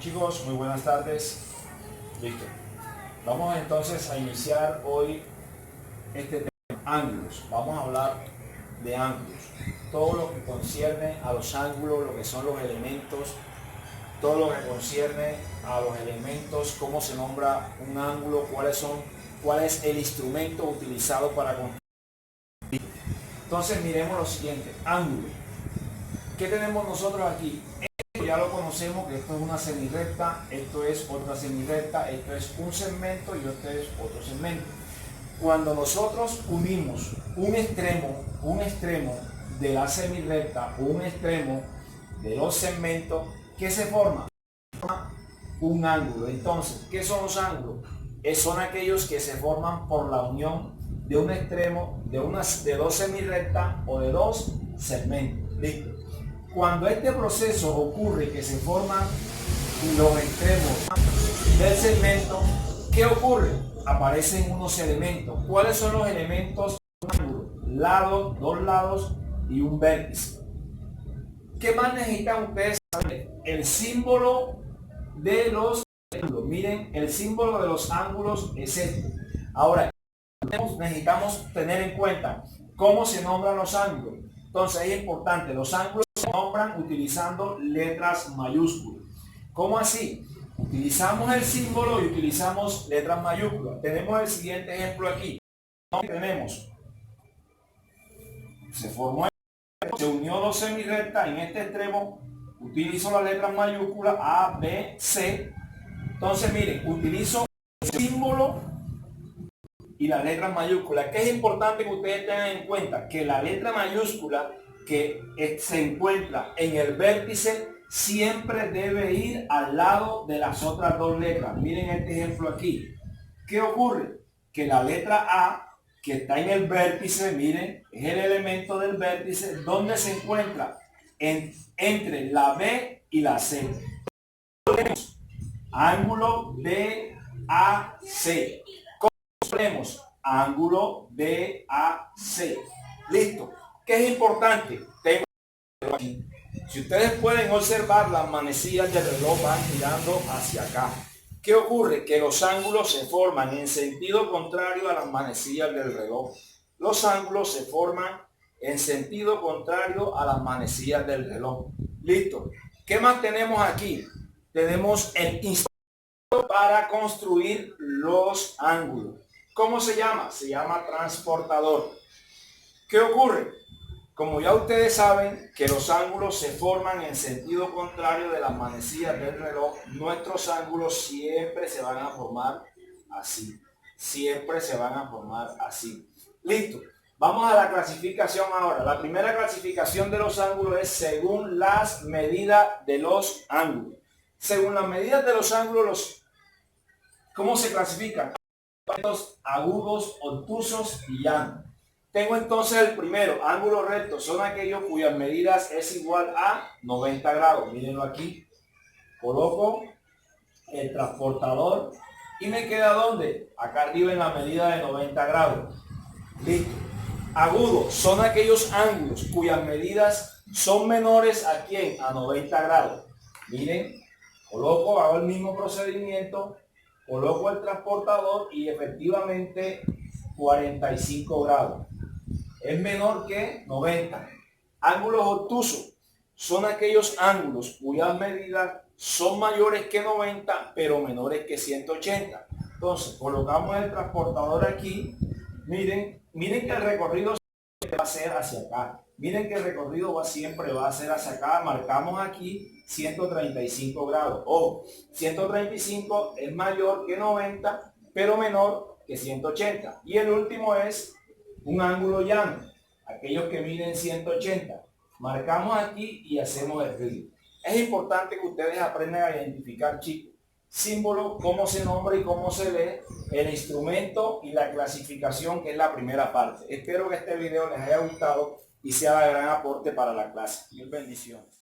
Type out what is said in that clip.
Chicos, muy buenas tardes. Listo. Vamos entonces a iniciar hoy este tema, ángulos. Vamos a hablar de ángulos. Todo lo que concierne a los ángulos, lo que son los elementos, todo lo que concierne a los elementos, cómo se nombra un ángulo, cuál es el instrumento utilizado para construir. Entonces miremos lo siguiente, ángulo. ¿Qué tenemos nosotros aquí? Ya lo conocemos, que esto es una semirrecta, esto es otra semirrecta, esto es un segmento y esto es otro segmento. Cuando nosotros unimos un extremo de la semirrecta, un extremo de los segmentos, ¿qué se forma? Un ángulo. Entonces, ¿qué son los ángulos? Son aquellos que se forman por la unión de un extremo de dos semirrectas o de dos segmentos. ¿Listo? Cuando este proceso ocurre, que se forman los extremos del segmento, ¿qué ocurre? Aparecen unos elementos. ¿Cuáles son los elementos? Lados, dos lados y un vértice. ¿Qué más necesitan ustedes saber? El símbolo de los ángulos. Miren, el símbolo de los ángulos es este. Ahora, necesitamos tener en cuenta cómo se nombran los ángulos. Entonces es importante, los ángulos se nombran utilizando letras mayúsculas. ¿Cómo así? Utilizamos el símbolo y utilizamos letras mayúsculas. Tenemos el siguiente ejemplo aquí. Tenemos, se formó, se unió dos semirrectas en este extremo, utilizo las letras mayúsculas A, B, C. Entonces miren, utilizo el símbolo y las letras mayúsculas. Que es importante que ustedes tengan en cuenta que la letra mayúscula que se encuentra en el vértice siempre debe ir al lado de las otras dos letras. Miren este ejemplo aquí. ¿Qué ocurre? Que la letra A, que está en el vértice, miren, es el elemento del vértice donde se encuentra entre la B y la C. Ángulo BAC. Tenemos ángulo BAC. Listo. ¿Qué es importante? Si ustedes pueden observar, las manecillas del reloj van girando hacia acá. ¿Qué ocurre? Que los ángulos se forman en sentido contrario a las manecillas del reloj. Los ángulos se forman en sentido contrario a las manecillas del reloj. Listo. ¿Qué más tenemos aquí? Tenemos el instrumento para construir los ángulos. ¿Cómo se llama? Se llama transportador. ¿Qué ocurre? Como ya ustedes saben que los ángulos se forman en sentido contrario de las manecillas del reloj, nuestros ángulos siempre se van a formar así. Siempre se van a formar así. Listo. Vamos a la clasificación ahora. La primera clasificación de los ángulos es según las medidas de los ángulos. Según las medidas de los ángulos, ¿cómo se clasifican? Agudos, obtusos y llanos. Tengo entonces el primero, ángulo recto, son aquellos cuyas medidas es igual a 90 grados. Mírenlo aquí. Coloco el transportador y me queda ¿dónde? Acá arriba en la medida de 90 grados. Listo. Agudos son aquellos ángulos cuyas medidas son menores a ¿quién? A 90 grados. Miren, coloco, hago el mismo procedimiento, coloco el transportador y efectivamente 45 grados. Es menor que 90. Ángulos obtusos son aquellos ángulos cuyas medidas son mayores que 90 pero menores que 180. Entonces colocamos el transportador aquí. Miren que el recorrido va a ser hacia acá. Miren que el recorrido siempre va a ser hacia acá. Marcamos aquí 135 grados. Ojo, 135 es mayor que 90 pero menor que 180. Y el último es un ángulo llano, aquellos que miden 180. Marcamos aquí y hacemos el río. Es importante que ustedes aprendan a identificar, chicos, símbolo, cómo se nombra y cómo se lee, el instrumento y la clasificación, que es la primera parte. Espero que este video les haya gustado y sea de gran aporte para la clase. Mil bendiciones.